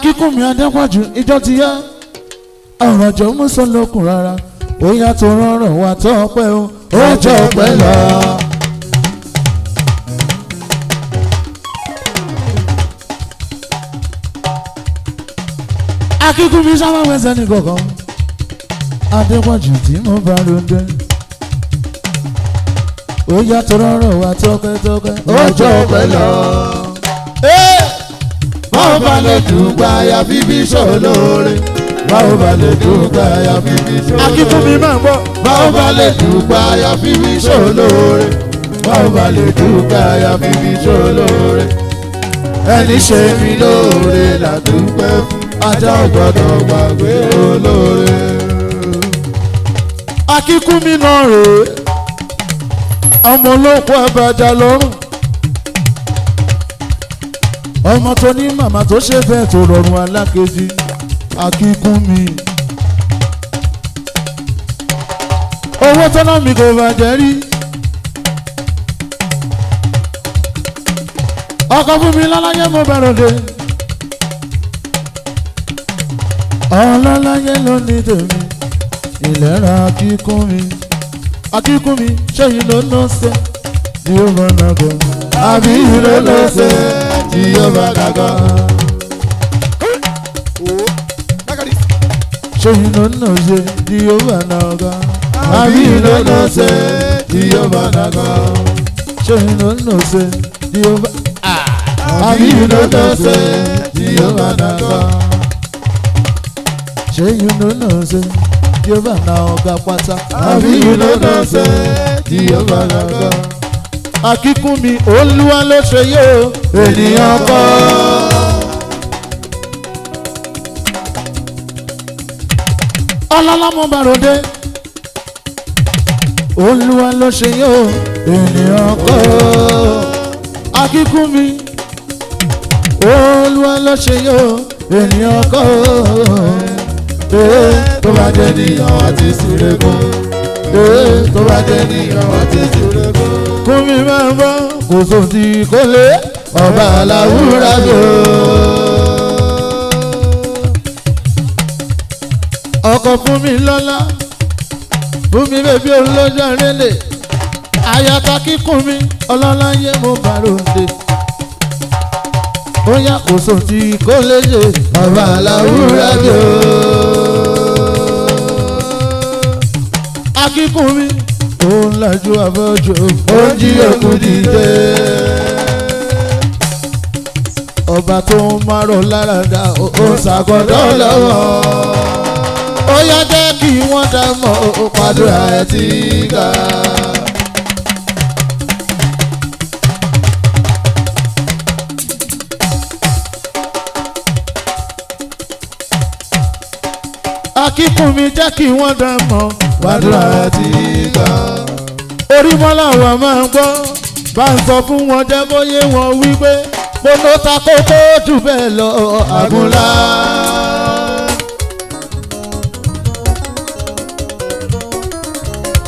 Akínkúnmi Adépọ̀jù ìjọ ti yá ọ̀rọ̀ jọ mú sọ́lọ́kùn rárá ó yá tó rọrùn wá tó ọpẹ́ o ó jọ ọpẹ́ lọ. Akínkúnmi sábà wẹsẹ̀ ní kọ̀ọ̀kan Adépọ̀jù tí mo bá lóde ó yá tó rọrùn wá tó ọpẹ́ ó jọ ọpẹ́ lọ. Báwo bá lè dùgbà ya bíbí ṣòlóore. Báwo bá lè dùgbà ya bíbí ṣòlóore. Akínkúnmi máa ń bọ̀. Báwo bá lè dùgbà ya bíbí ṣòlóore. Báwo bá lè dùgbà ya bíbí ṣòlóore. Ẹni ṣe mí lóore làdúpẹ́ fún. Ajá ò gbọ́dọ̀ gbàgbé olóore. Akínkúnmi náà rèé. Ọmọ olóko àbájá lọ́rùn. Ọmọ tó ní màmá tó ṣe bẹ́ẹ̀ tó rọrùn alákejì Akínkúnmi. Owó tọ́nà mi kò bàjẹ́ rí. Ọkọ fún mi lọ́láyé mo bẹ̀rẹ̀ dé. Ọlọ́láyé ló ní tèmi. Ìlera Akínkúnmi. Akínkúnmi ṣẹ́yìn ló ló ṣe tí ó bá nàgọ́. Àbí ló ló ṣe tí ó bá nàgọ́. Ṣẹ́yìn ló ló ṣe tí ó bá nàgọ́. Àbí ló ló ṣe tí ó bá nàgọ́. Ṣẹ́yìn ló ló ṣe tí ó bá. Àbí ló ló ṣe tí ó bá nàgọ́. Ṣẹ́yìn ló ló ṣe tí ó bá nàgọ́ pátá. Àbí ló ló ṣe tí ó bá nàgọ́. Akínkúnmi Olúwa ló ṣe yé o ènìyàn kọ́. Ọlọ́lọ́mọ bàròdé Olúwa ló ṣe yé o ènìyàn kọ́. Akínkúnmi Olúwa ló ṣe yé o ènìyàn kọ́. Tó bá jẹ́ níyàn àti sírẹ́kọ́. Tó bá jẹ́ níyàn àti sírẹ́kọ́. Kúnmi máa ń bọ́ kò sóhun kò lé ọba aláwúrà lò. Ọkọ fún mi lọ́lá fún mi bèbí olójà rẹ̀lẹ̀ àyàtà Akínkúnmi ọlọ́láyé mo bàròdé. Ó yá kò sóhun kò lè ṣe ọba aláwúrà lò. Akínkúnmi òun lajú àbọ̀jọ́ òun jí òkú dìde. Ọba tó ń márọ̀ lára dá òun ṣàgọ́dọ̀ lọ́wọ́. Ó yá jẹ́ kí wọ́n dá mọ́ òpàdúrà ẹ̀ tí ga. Akínkúnmi jẹ́ kí wọ́n dá mọ́ òpàdúrà ẹ̀ tí ga. Orí mọ́lá wa máa ń gbọ́ bá ń sọ fún wọn jẹ́ kó yé wọn wípé mo ló ta kókó jù bẹ́ẹ̀ lọ àgúnlá.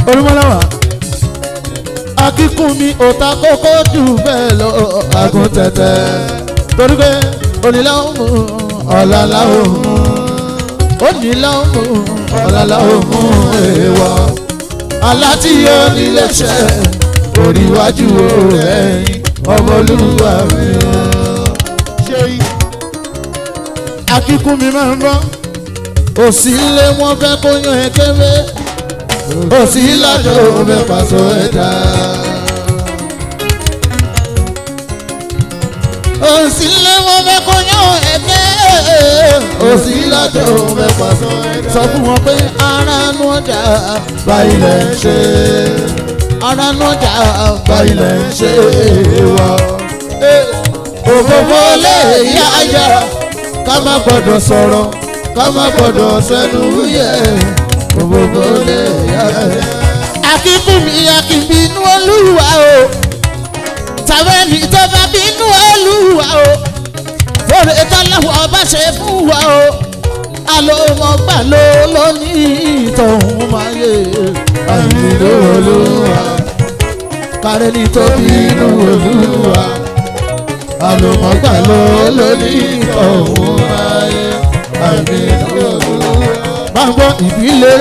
Orí mọ́lá wa Akínkúnmi ò ta kókó jù bẹ́ẹ̀ lọ àgún tẹ̀tẹ̀ torí pé onílà ó mú ọ̀làlà ó mú onílà ó mú ọ̀làlà ó mú èèwọ̀. Aláti yóò nílé ṣe oríwájú ẹ̀yìn ọmọlúwa mi. Akínkúnmi máa ń bọ́ òsì ilé wọn fẹ́ kó yan ẹ̀kẹ́wé òsì ìlàjọ fẹ́ pàṣọ ẹ̀dá. Òsì ilé wọn fẹ́ kó yan ẹ̀kẹ́ òsì ìlàjọ fẹ́ pàṣọ ẹ̀dá. Sọ fún wọn pé ara nu ọjà báyìí lẹ̀ ń ṣe. Ara nu ọjà báyìí lẹ̀ ń ṣe wá. Òfófó lè yá ayá ká má gbọ́dọ̀ sọ̀rọ̀ ká má gbọ́dọ̀ sẹ́nu yẹ. Òfófó lè yá ayá. Akínkúnmi akínbínú Olúwa o tàbẹ́ni tó bá bínú Olúwa o fòrè tọ́láwọ̀ bá ṣe fún wa o. Àlòmọ̀gbà ló lónìí tọ̀hún máa yé àìlè Olúwa kárẹ́ni tó bínú Olúwa. Àlòmọ̀gbà ló lónìí tọ̀hún máa yé. ìbílẹ̀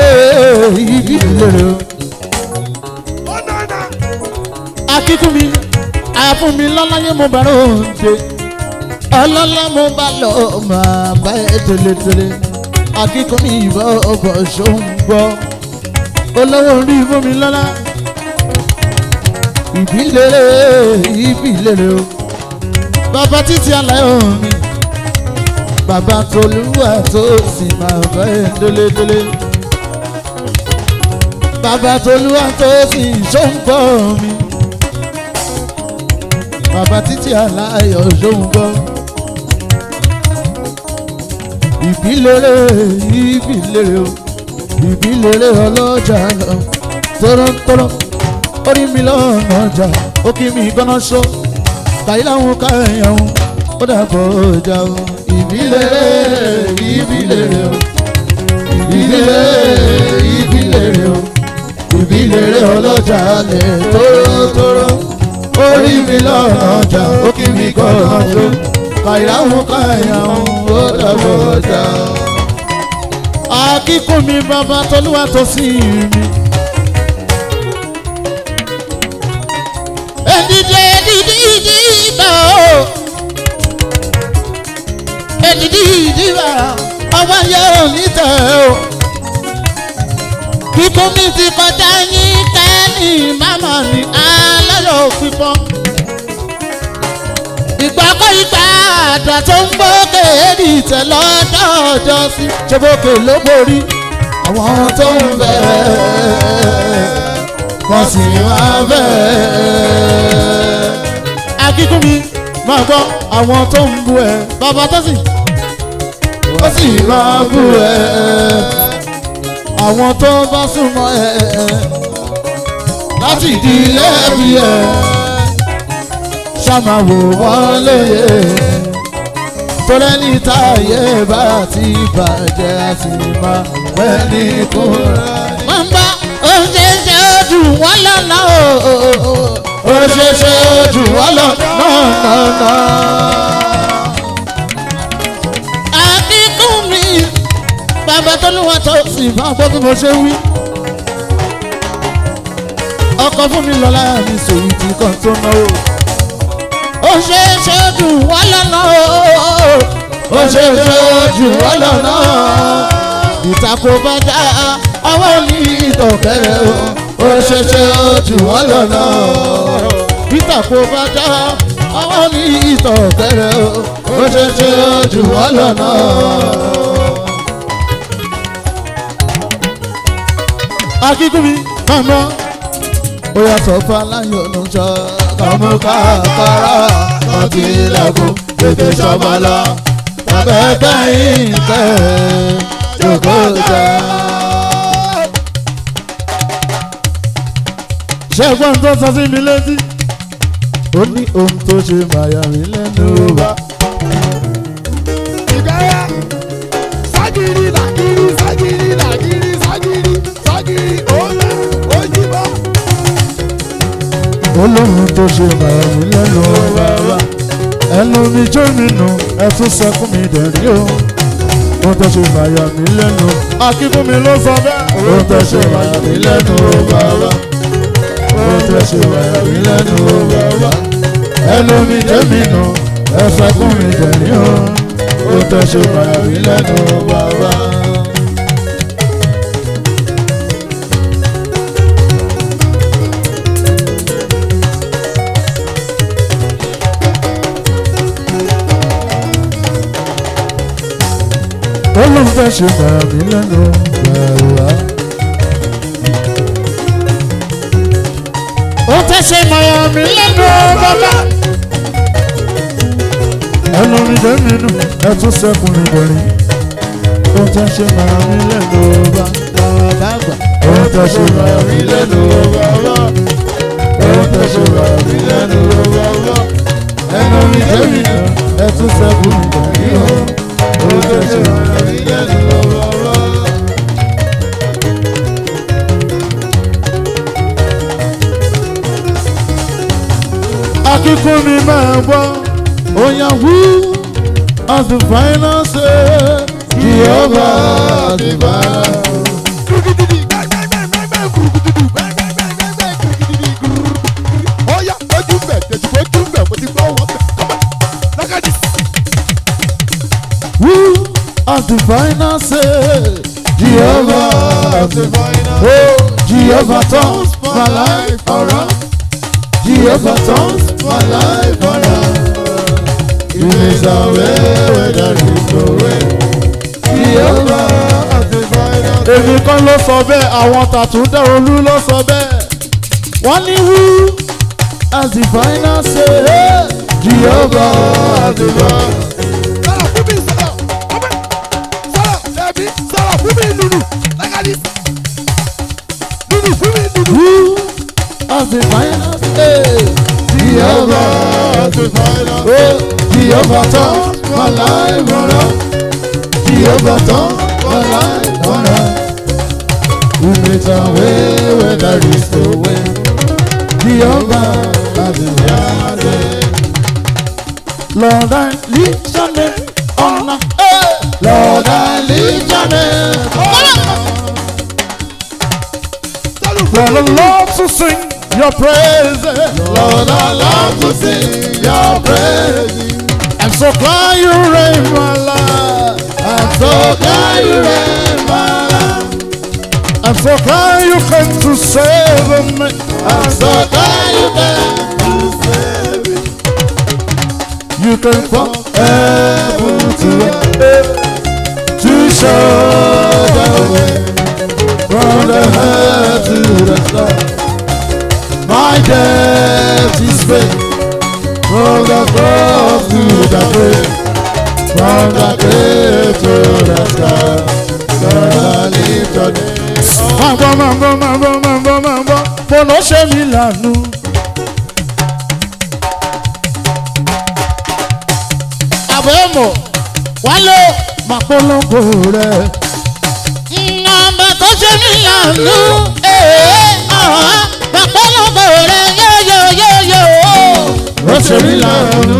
akíkúmi àfúnmi lọ́láyé mo bá ròde ọlọ́lá mo bá lọ máa bá ẹ tẹ́lẹ̀tẹ́lẹ̀ akíkúmi ìbọn ọgbọ̀n ṣòun gbọ́ olówó orí fúnmi lọ́lá ìbílẹ̀ o bàbá títí aláyọ̀ mi bàbá tolúwa tó sì máa bá ẹ tẹ́lẹ̀tẹ́lẹ̀ bàbá tolúwa tó sì ṣòun gbọ́ mi. Bàbá títí aláyọ̀ ṣóun gbọ́ ìbílẹ̀ ọlọ́jà lọ tọ́rọ́tọ́rọ́ orí mi lọ́nà ọjà ó kí mi gbọ́ná ṣó kàyí láwọn káyàn ó dàbọ̀ ọjà o ìbílẹ̀ ọlọ́jà lẹ̀ tọ́rọ́tọ́rọ́ orí mi lọ́nà ọjà ó kí mi gbọ́ná ṣó kàyáhùn kàyáhùn ó dàbọ̀ ọjà. Akíkún mi bàbá tolúwa tó sí mi. Èdìdì ìdìbà o. Èdìdì ìdìbà ọba yóò nítẹ̀ o. Kíkún mi ti kọjá yín kẹ́ni màmá mi aláyọ̀ fífọ́. Ìgbàkọ́ ìgbà àdá tó ń gbókè èdè ìtẹ̀ lọ́jọ́ sí. Ṣébókè ló borí àwọn tó ń bẹ̀ wọ́n sì máa bẹ̀. Akíkún mi máa gbọ́ àwọn tó ń bú ẹ bàbá tó sì ó sì máa bú ẹ. Àwọn tó bá súnmọ́ ẹ láti ìdílé bí ẹ ṣàmà wò wọ́n lóye torí ẹni táyé bá ti bàjẹ́ àti máa pẹ́ ní kúrò. Wọ́n bá oṣooṣe ojú wọn lọ́nà oṣooṣe ojú wọn lọ́nà. Akíkún mi bàbá tolúwa tó sì bá gbọ́ bí mo ṣe wí. Ọkọ fún mi lọ́la mi sòwì tí kan tó náwó. Ó ṣe é ṣe jù wọ́n lọ́nà ó ṣe é ṣe jù wọ́n lọ́nà. Ìtàkùn bá já àwọn ní ìtọ̀kẹ́rẹ́ o. Ó ṣe é ṣe jù wọ́n lọ́nà. Ìtàkùn bá já àwọn ní ìtọ̀kẹ́rẹ́ o. Ó ṣe é ṣe jù wọ́n lọ́nà. Akíkún mi màmá ó yà sọ fún aláyọ̀ ló ń sọ kàmú kàkàrà kan ti lẹ́kùn tètè sọmọ lọ tàbẹ́gbẹ́ ìtẹ́ jòkó jẹ́. Ṣẹ́gbọ́n tó sọ sí mi létí ó ní ohun tó ṣe màyà mí lẹ́nu wá. Ìgbáyà ságìrì làgìrì ságìrì làgìrì ságìrì ságìrì òòlà òjìbọ. Olóhùn tó ṣe màyà mí lẹ́nu wá. Ẹnu mi jó mi nù ẹtún sẹkún mi dẹ̀rí o. Ohun tó ṣe màyà mí lẹ́nu. Akíkún mi ló sọ bẹ́ẹ̀. Ohun tó ṣe màyà mí lẹ́nu wá. Ohun tó ṣe màyà mí lẹ́nu wá. Ẹnu mi jó mi nù ẹsẹkún mi dẹ̀rí o. Ohun tó ṣe màyà mí lẹ́nu wá. Olóhùn fẹ́ ṣe màyà mí lẹ́nu wá. Ó fẹ́ ṣe màyà mí lẹ́nu bàbá. Ẹnu mi jẹ́ mi nù ẹtún sẹ́kùn mi bẹ̀rẹ̀. Ó fẹ́ ṣe màyà mí lẹ́nu bàbá àgbà. Ó fẹ́ ṣe màyà mí lẹ́nu bàbá. Ó fẹ́ ṣe màyà mí lẹ́nu bàbá. Ẹnu mi jẹ́ mi nù ẹtún sẹ́kùn mi bẹ̀rẹ̀. Ó fẹ́ ṣe màyà mí lẹ́nu bàbá. Akíkún mi máa gbọ́, oya wú as the final say, Jehovah the Bible. Who has the final say? Jehovah has the final say. Oh, Jehovah turns my life around. Jehovah turns my life around. He makes a way where there is no way. Jehovah has the final say. Èmi kan ló sọ bẹ́ẹ̀, àwọn tàtúndà olú ló sọ bẹ́ẹ̀. Wọ́n ní who has the final say? Jehovah has the final say. Who has the final say? Jehovah has the final say. Jehovah turns my life around. Jehovah turns my life around. Who makes a way where there is no way? Jehovah has the final say. Lord, I lift your name on high. Lord, I lift your name on high. For the Lord to sing your praises. Lord, I love to sing your praises. I'm so glad you reign my life. I'm so glad you reign my life. I'm so glad you came to save me. I'm so glad you came to save me. You came from heaven to earth to show the way. From the head to the sky, my debt is paid. From the cross to the grave, from the grave to the sky, God I lift your name. Mambo, fọlọ́ ṣe mi lànà. Àbẹ̀mọ̀ wálé màpolongo rẹ̀. Nàmbà tó ṣe mí lànà, màpolongo rẹ̀ yóyóyóyó. Ó ṣe mí lànà,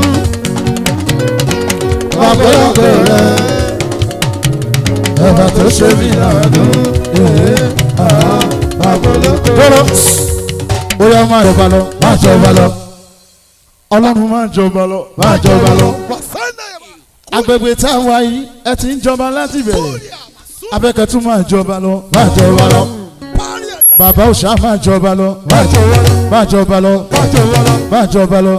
màpolongo rẹ̀. Nàmbà tó ṣe mí lànà, màpolongo rẹ̀. Bóyá máa jọba lọ, máa jọba lọ. Ọlọ́run máa jọba lọ, máa jọba lọ. Agbègbè tá a wá yìí, ẹ ti ń jọba láti bẹ̀rẹ̀. Abẹ́kẹ̀tún máa jọba lọ, máa jọba lọ. Bàbá òṣà máa jọba lọ, máa jọba lọ, máa jọba lọ, máa jọba lọ.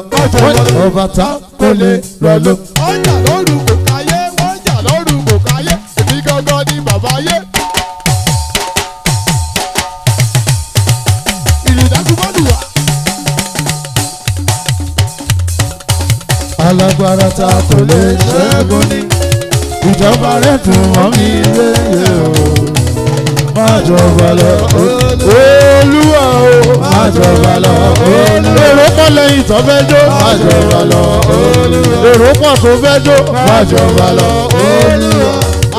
Ọba tá kò lè rọ lọ. Wọ́n jà lóru kò káyé, wọ́n jà lóru kò káyé, èmi gangan ni bàbá yé. Ìlú dákúmọ́lùwà. Alágbára tá kò lè ṣẹ́gun ni. Ìjọba rẹ̀ dùn mọ́ mi léyè o. Máa jọba lọ, Olúwa o. Máa jọba lọ, Olúwa. Èrò pọ̀ lẹ́yìn tó fẹ́ jó. Máa jọba lọ, Olúwa. Èrò pọ̀ tó fẹ́ jó. Máa jọba lọ, Olúwa.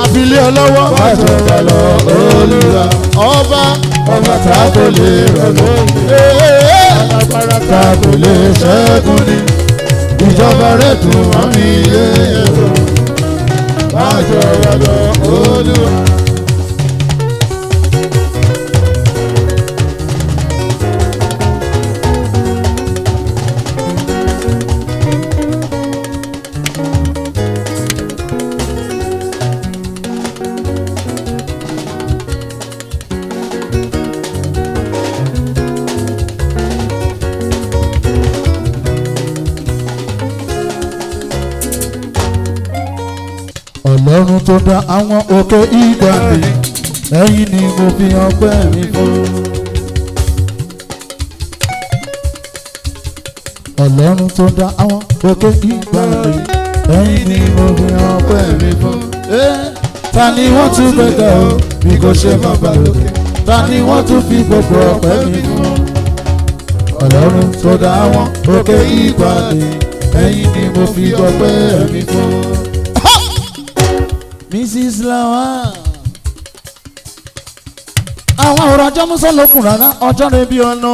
Àbílẹ̀ ọlọ́wọ́. Máa jọba lọ, Olúwa. Ọba tá kò lè rọ̀ lóyè. Alágbára tá kò lè ṣẹ́gun ni. Ìjọba rẹ̀ dùn mọ́ mi léyè o. Máa jọba lọ, Olúwa. Ọlọ́run tó dá àwọn òkè ìgbàanì, ẹ̀yin ni mo fi ọpẹ́ mi fún. Ọlọ́run tó dá àwọn òkè ìgbàanì, ẹ̀yin ni mo fi ọpẹ́ mi fún. Ta ni wọ́n tún gbẹ̀gẹ̀ o bí kò ṣe máa bá lókè? Ta ni wọ́n tún fi gbogbo ọpẹ́ mi fún? Ọlọ́run tó dá àwọn òkè ìgbàanì, ẹ̀yin ni mo fi ọpẹ́ mi fún. Mrs. Lawan. Àwọn ọ̀rọ̀ ajọ́ mú sọ́lọ́kùn rárá ọjọ́ rẹ̀ bí ọ̀nà.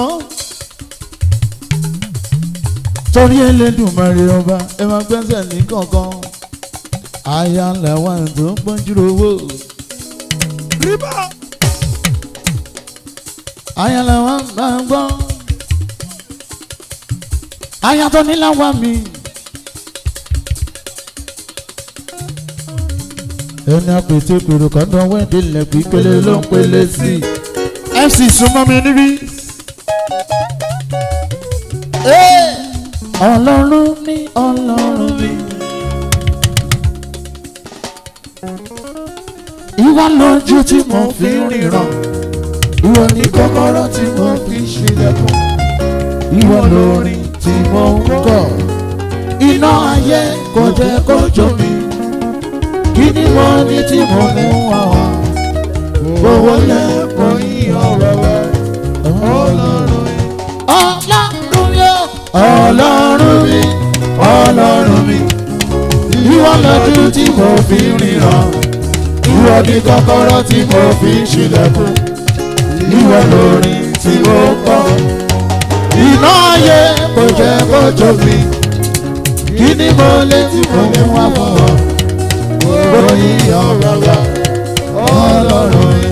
Torí Elédùmarè ọba ẹ máa gbẹ́sẹ̀ ní kankan. Aya Lawan tó ń pọ́njú owó. Ríbà. Aya Lawan máa ń gbọ́. Aya tó ní Lawan mi. ẹni àpètè pèrò kọ́ńdọ̀ wẹ́ẹ̀dì lẹ́kùn ìpele ló ń pele sí i. MC súnmọ́ mi níbí. Ọlọ́run mi, Ọlọ́run mi. Ìwọ lójú tí mo fi ríran, ìwọ ní kọ́kọ́rọ́ tí mo fi ṣílẹ̀kùn, ìwọ lórí tí mo ń kọ̀. Iná ayé kò jẹ́ kó jó mi, kí ni mo ní tí mo mú wá wá? Owó lẹ́kọ̀ọ́ yíyan wẹ́wẹ́, Ọlọ́run mi. Ọlọ́run yóò. Ọlọ́run mi, Ọlọ́run mi. Ìwọ lójú tí mo fi ríran, ìwọ ní kọ́kọ́rọ́ tí mo fi ṣílẹ̀kùn, ìwọ lórí tí mo kọ́. Iná ayé kò jẹ́ kó jó mi, kí ni mo lè tí mo mú wá fún ọ? Oyin ọ̀rọ̀ Ọlọ́run mi.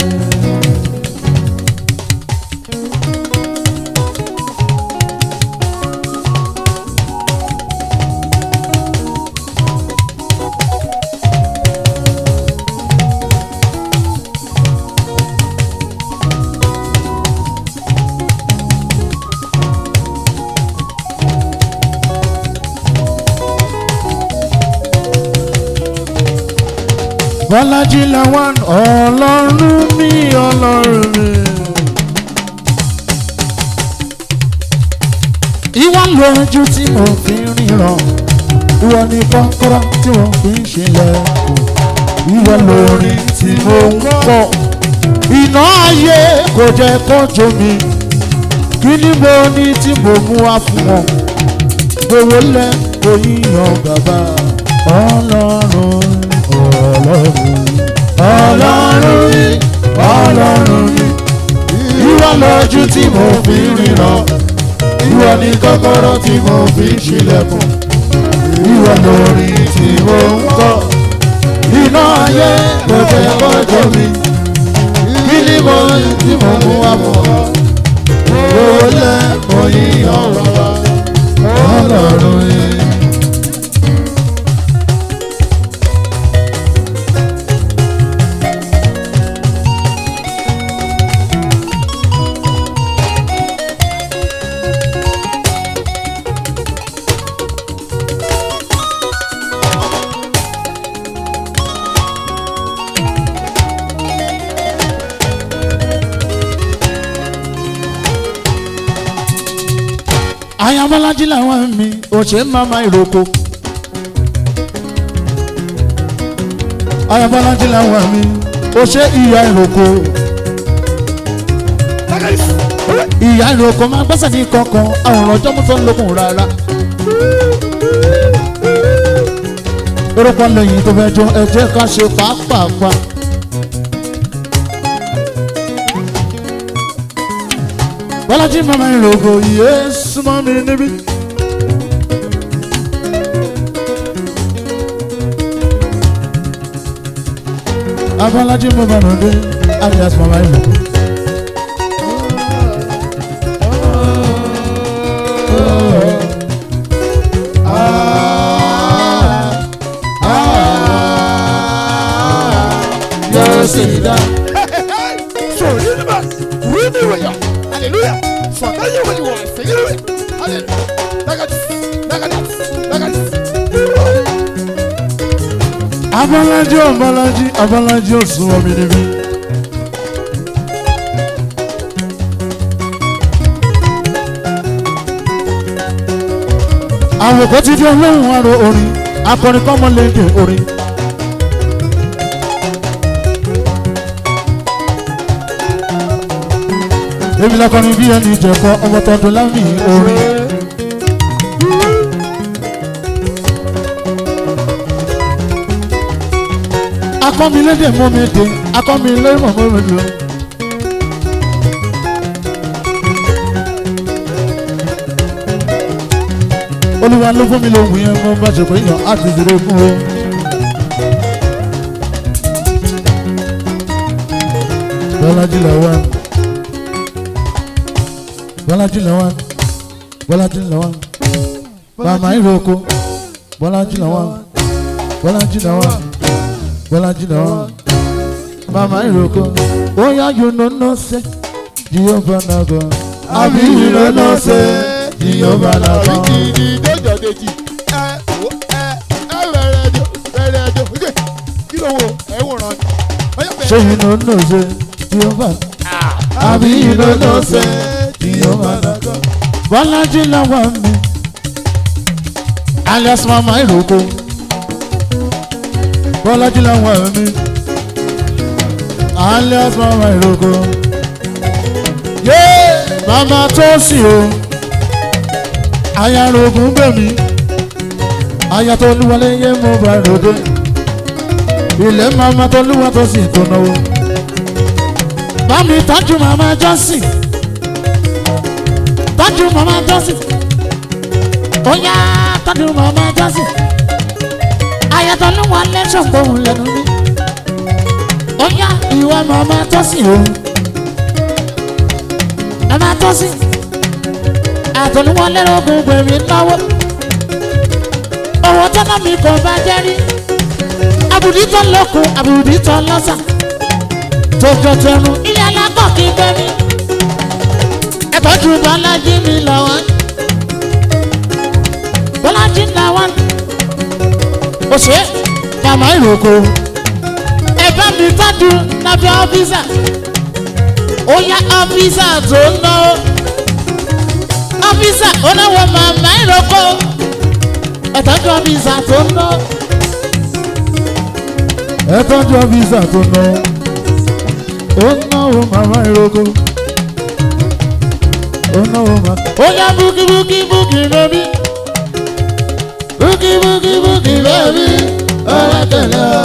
Bọ́lájí Lawan, Ọlọ́run mi, Ọlọ́run mi. Ìwọ lójú tí mo fi ríran, ìwọ ní kọ́kọ́rọ́ tí mo fi ń ṣílẹ̀kùn, ìwọ lórí tí mo ń kọ́. Iná ayé kò jẹ́ kó jó mi, kí ni mo ní tí mo mú wá fún wọn? Gbowó lẹ́ kò yíyan bàbá Ọlọ́run. Ọlọ́run mi, Ọlọ́run mi. Ìwọ lójú tí mo fi ríran, ìwọ ní kọ́kọ́rọ́ tí mo fi ṣílẹ̀kùn, ìwọ lórí tí mo ń kọ́. Iná ayé kò jẹ́ kó jó mi, kí ni mo ní tí mo mú wá fún ọ? Owó lẹ́kọ̀ọ́ yíyan bàbá Ọlọ́run mi. Bọ́lájí Lawan mi, òṣè mama ìrókò. Bọ́lájí Lawan mi, òṣè ìyá ìrókò. Ìyá ìrókò máa gbẹ́sẹ̀ ní kankan, àwòrán ọjọ́ mú tó ń lókun rárá. Orúkọ lẹ́yìn tó fẹ́ jọ ẹ jẹ́ ká ṣe pàápàá. Bọ́lájí mama ìrókò, yé súnmọ́ mi níbí. Bọ́lájí mama ìrókò, alias mama ìrókò. See that? So universe, really where you are. Hallelujah. So I tell you what you want. Sing it away. Hallelujah. Look at this. Look at this. Look at this. Abọ́lájí ò sún omi níbí. Àwòkọ́ ti di ọlọ́run àrò orin, akọrin kọ́mọlédè orin. Èmi lọkọrin bí ẹni ìjẹ̀kọ ọmọ tọdún lámì orin. Akọ́milédè mọ́mẹ́dè, akọ́milédè mọ́mẹ́dè. Olúwa ló fún mi lóhùn yẹn mo bá ṣe pé yàn á ti dúró fún o. Bọ́lájí Lawan. Bọ́lájí Lawan, Bọ́lájí Lawan, mama ìrókò, Bọ́lájí Lawan, Bọ́lájí Lawan, Bọ́lájí náà mama ìrókò bóyá you no say Jehovah na God àbí you no say Jehovah na God. Ìdí ìdójọ́ dèjì bẹ̀rẹ̀ ẹjọ́ kí ló wo ẹ̀wòrán ni. Ṣé you no say Jehovah àbí you no say Jehovah na God. Bọ́lájí lọ́wọ́ mi alias mama ìrókò Bọ́lájí lọ́wọ́ mi alias mama ìrókò mama tó sì o aya rogun gbẹ̀mí aya tó lúwọlé yé mo bá ròde ilé mama tó lúwọ tó sì tó náwó bámi tọ́jú mama jọ́sìn tọ́jú mama jọ́sìn ó yá tọ́jú mama jọ́sìn aya tó lúwọ lẹ́sọ̀ gbóhùn lẹ́nu mi ó yá ìwà mama jọ́sìn o mama jọ́sìn àtọ̀lúwọlé rogun gbẹ̀mí náwó owó tọ́nà mi kò bá jẹ́ rí àbùdí tó lókun àbùdí tó lọ́sà tó jọjọrun ilé alágbọ̀ kí n gbẹ̀mí ẹ̀tọ́jú Bọ́lájí mi lọ́wọ́ Bọ́lájí lọ́wọ́ òṣè màmá ìrókò ẹ̀bá mi tọ́jú lábẹ́ ọ́fíìsà ó yá ọ́fíìsà tó ń náwó ọ́fíìsà ó náwó màmá ìrókò ẹ̀tọ́jú ọ́fíìsà tó ń náwó. Ẹ̀tọ́jú ọ́fíìsà tó ń náwó ó náwó màmá ìrókò ó náwó màmá. Ó yá búkí búkí búkí bẹ́bí búkí búkí búkí bẹ́bí ọ̀rẹ́ tẹ̀lé wa.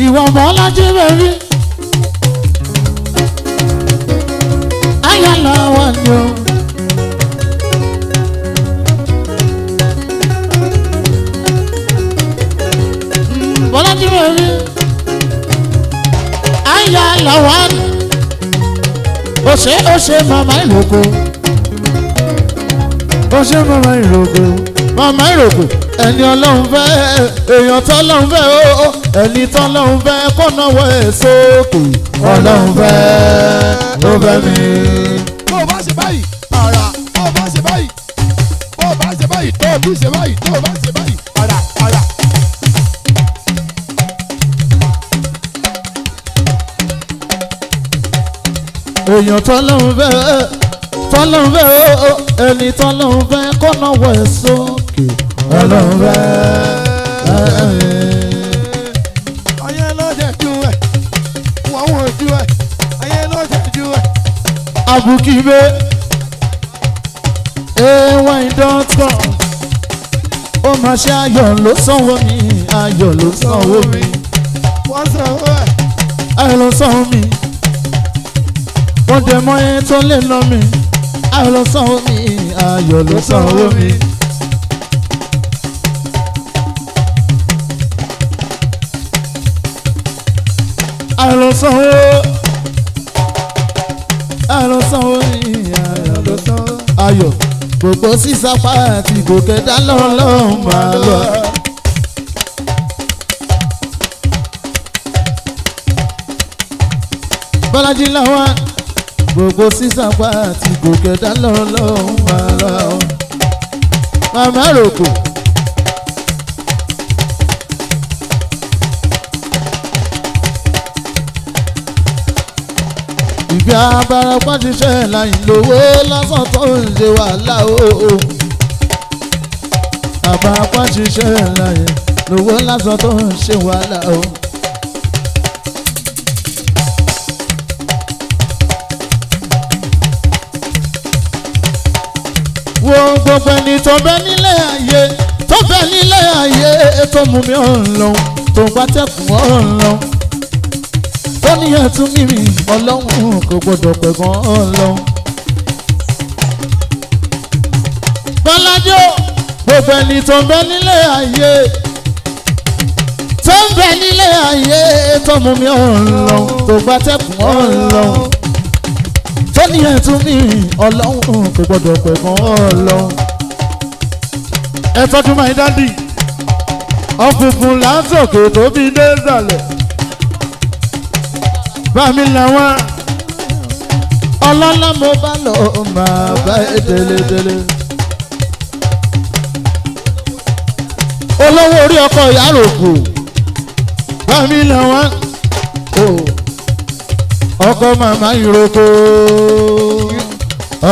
Ìwọ Bọ́lájí bẹ́bí ayọ̀ lọ́wọ́ ni o. Bọ́lájí bẹ́bí ayọ̀ lọ́wọ́ ni ó ṣe màmá ìrókò ó ṣe màmá ìrókò màmá ìrókò ẹni Ọlọ́run fẹ́ èèyàn tọ́lọ́run fẹ́ ó ẹni tọ́lọ́run fẹ́ kó náwó ẹ̀ sókè Ọlọ́run fẹ́ ló fẹ́ mi. Bó o bá ṣe báyìí ara bó o bá ṣe báyìí bó o bá ṣe báyìí tó o bí ṣe báyìí tó o bá ṣe báyìí ara. Èèyàn tọ́lọ́run fẹ́ ó ẹni tọ́lọ́run fẹ́ kó náwó ẹ̀ sókè Ọlọ́run fẹ́. Ayé ló jẹ́ ju ẹ̀ wọ́n wò ju ẹ̀ ayé ló jẹ́ ju ẹ̀. Abukibe ay.com ó máa ṣe ayọ̀ ló sanwó mi ayọ̀ ló sanwó mi Wọ́n sanwó ẹ̀. ayọ̀ ló sanwó mi wọ́n dẹ̀ mọ́ ẹ tó lè lọ mi ayọ̀ ló sanwó mi ayọ̀ ló sanwó mi. Ayọ̀ ló sanwó ayọ̀ gbogbo sísapá àti gòkè dá lọ́lọ́run máa lọ. Bọ́lájí làwọn gbogbo sísapá àti gòkè dá lọ́lọ́run máa lọ. Màmá ìrókò ìgbé abarapá ṣiṣẹ́ láì lówó lásán tó ń ṣe wàhálà o. Abarapá ṣiṣẹ́ láì lówó lásán tó ń ṣe wàhálà o. Wo gbogbo ẹni tó bẹ nílé ayé tó mú mi ọ̀run tó gbátẹ́kùn ọ̀run lọ. Ó ní ẹ̀tún mímì Ọlọ́run kò gbọdọ̀ pẹ̀gàn Ọlọ́run. Bọ́lájí o gbogbo ẹni tó ń bẹ nílé ayé tó mú mi ọ̀run lọ tó gbátẹ́kùn ọ̀run lọ. Tó ní ẹ̀tún mi ọlọ́run kò gbọ́dọ̀ pẹ̀kan ọlọ́run. ẹ tọ́jú máa ń dádì ọ̀fùnfùn látòkè tó fi dé ìsàlẹ̀ bá mi làwọn ọlọ́lá mo bá lọ máa bá ẹ délédélé. olówó orí ọkọ̀ ìyá rògbò bá mi làwọn ọkọ̀ màmá ìrókò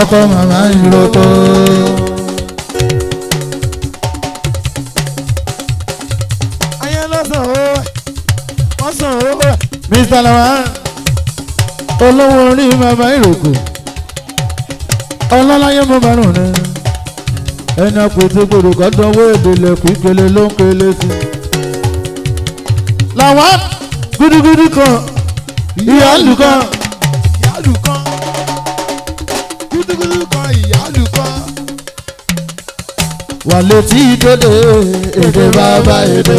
ọkọ̀ màmá ìrókò. ayé lọ́sàn ó wọ́n sàn ó. Mr. Lawan olówó orí màmá ìrókò ọlọ́láyé mo bá rùn ní ẹni àpètègbèrò kọ́dọ̀wé ìdílé kúkele ló ń kele sí. Lawan gúdúgúdú kan ìyáàlú kan ìyáàlú kan gúdúgúdú kan ìyáàlú kan. wà létí ìdóde èdè bàbá èdè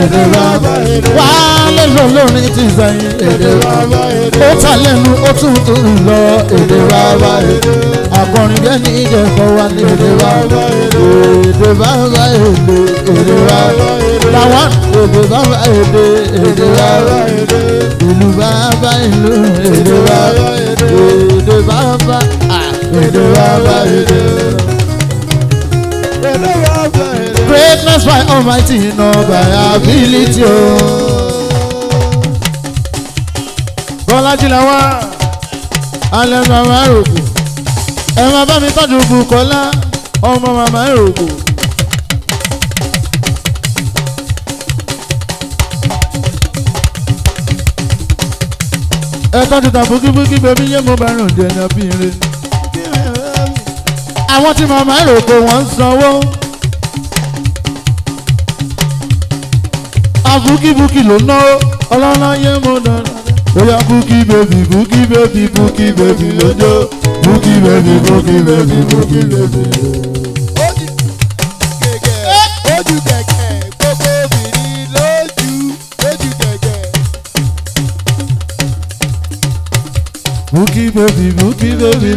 èdè bàbá èdè wà lẹ́nu lórin ti sẹ́yìn èdè bàbá èdè ó ta lẹ́nu ó tún tún lọ èdè bàbá èdè akọrin gẹ́ni ìjẹ̀kọ́ wà ní èdè bàbá èdè èdè bàbá èdè èdè bàbá èdè Lawan èdè bàbá èdè èdè bàbá èdè ìlú bàbá ìlú èdè bàbá èdè èdè bàbá èdè bàbá èdè. Greatness by Almighty, not by ability. Bọ́lájí Lawan alẹ́ màmá ìrògbò ẹ máa bá mi tọ́jú Bùkọ́lá ọmọ màmá ìrògbò. ẹ tọ́jú ta búkíbúkí bẹ́bí yé mo bá rùn dé ẹni abíire. àwọn tí màmá ìrògbò wọ́n ń sanwó. abúkíbúkí ló ná ọlọ́lá yé mo dáná. Oya búkí bèbí lójó búkí bèbí búkí bèbí. Ojú gẹ̀gẹ̀ gbogbo obìnrin lójú gẹ̀gẹ̀. Búkí bèbí lójó búkí bèbí.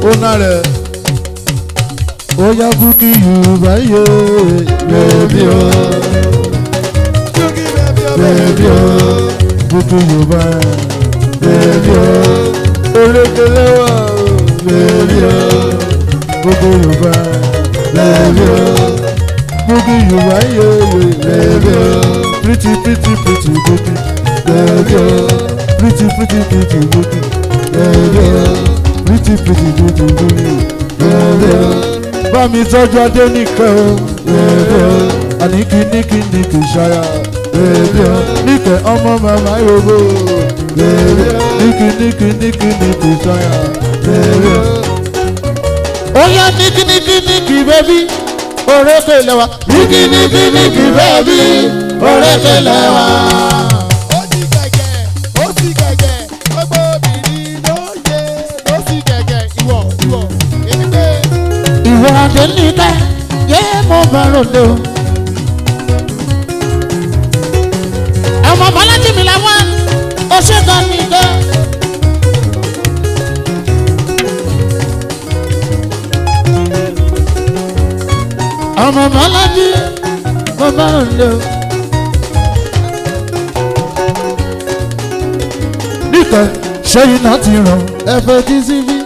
Ó ná rẹ̀. Oya búkí Yorùbá yé bèbí o. Bèbí o, búkú Yorùbá, bèbí o, orékelé wà o, bèbí o, búkú Yorùbá, bèbí o, búkú Yorùbá yé bèbí o, pretty búkú, bèbí o, pretty búkú, bèbí o, pretty búkú, bèbí o, bá mi tọ́jú adé nìkan o, bèbí o, àníkí ṣáyà. Bèbí o, níkẹ́ ọmọ màmá ìrògbò. Bèbí o, níkì sọ́yà. Bèbí o. Ó yá níkì bèbí, orékè lẹ́wà. Níkì bèbí, orékè lẹ́wà. Ó sì gẹ̀gẹ̀, gbogbo obìnrin ló sì gẹ̀gẹ̀, ìwọ, èmi pé. Ìwọ àjẹ́ níkẹ́, yé mo bá ròde o. Ọmọ Bọ́lájí mi Lawan ó ṣe gan ni gan. Ọmọ Bọ́lájí mo bá ń lò. Níkẹ́ ṣé iná ti ràn ẹ fetí síbí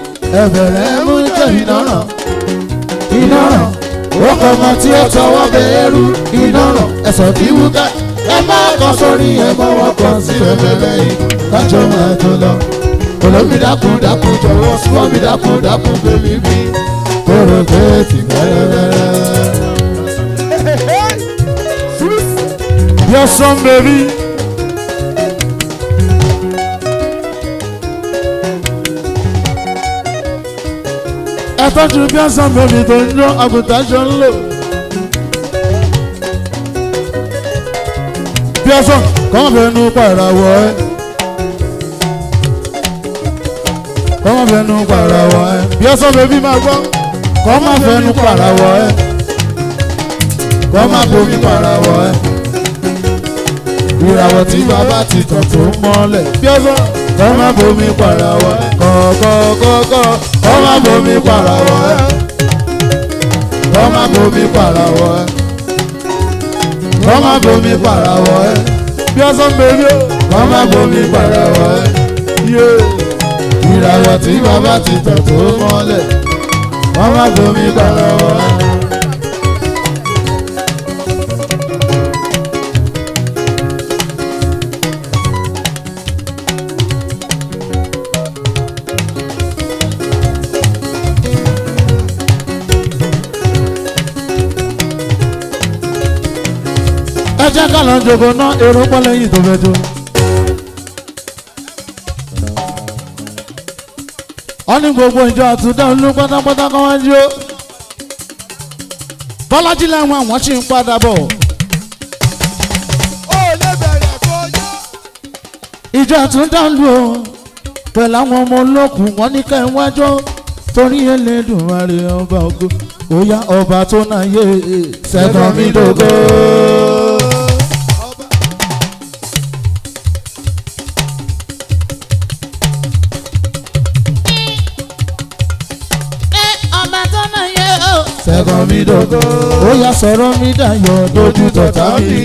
ẹ bẹ̀rẹ̀ mú jẹ́ iná ràn. Iná ràn ó kọ́ ọmọ tí ó tọwọ́ bẹ̀rù iná ràn ẹ̀sọ̀ kí wúkẹ́. Ẹ má kọ sórí ẹ mọ́wọ́ kan sí ẹ̀fẹ̀ lẹ́yìn kájọ máa tó lọ. Olómi dákun jọ̀wọ́ súnmọ́ mi dákun bèbí mi. Kóró pé ti bẹ̀rẹ̀. Your son baby. Ẹ tọ́jú bí ọ̀sán bèbí tó ń yọ àgùntàn ṣe ń lò. Bí ọ̀sán kọ́mọ̀ fẹ́nu pàràwọ̀ ẹ́. Kọ́mọ̀ fẹ́nu pàràwọ̀ ẹ́. Bí ọ̀sán bèbí máa gbọ́. Kọ́mọ̀ fẹ́nu pàràwọ̀ ẹ́. Kọ́mọ̀ bomi pàràwọ̀ ẹ́. ìràwọ̀ tí bàbá ti tàn tó mọ́lẹ̀ bí ọ̀sán kọ́ má bomi para wọ́ kọ́kọ́kọ́kọ́ kọ́ má bomi para wọ́ kọ́ má bomi para wọ́ kọ́ má bomi para wọ́ bí ọ̀sán bèbí kọ́ má bomi para wọ́ ìràwọ̀ tí bàbá ti tàn tó mọ́lẹ̀ kọ́ má bomi para wọ́. ẹ jẹ́ ká lọ jòkó ná èrò pọ́ lẹ́yìn tó fẹ́ jó. wọ́n ní gbogbo ìjọ àtúndà olú pátápátá kan wá jó. Bọ́lájí lẹ́wọ̀n àwọn sì ń padà bọ̀. ó lè bẹ̀rẹ̀ kọjá. ìjọ àtúndà olú o pẹ̀lú àwọn ọmọ olókùn wọn ní ká ẹ wájọ́ torí Elédùmarè ọba ògo ó yá ọba tó náà yé sẹ́kàn mi dògó. sẹ́kàn mi dògó ó yá sọ̀rọ̀ mi dayọ̀ dojú tọ̀tá mi.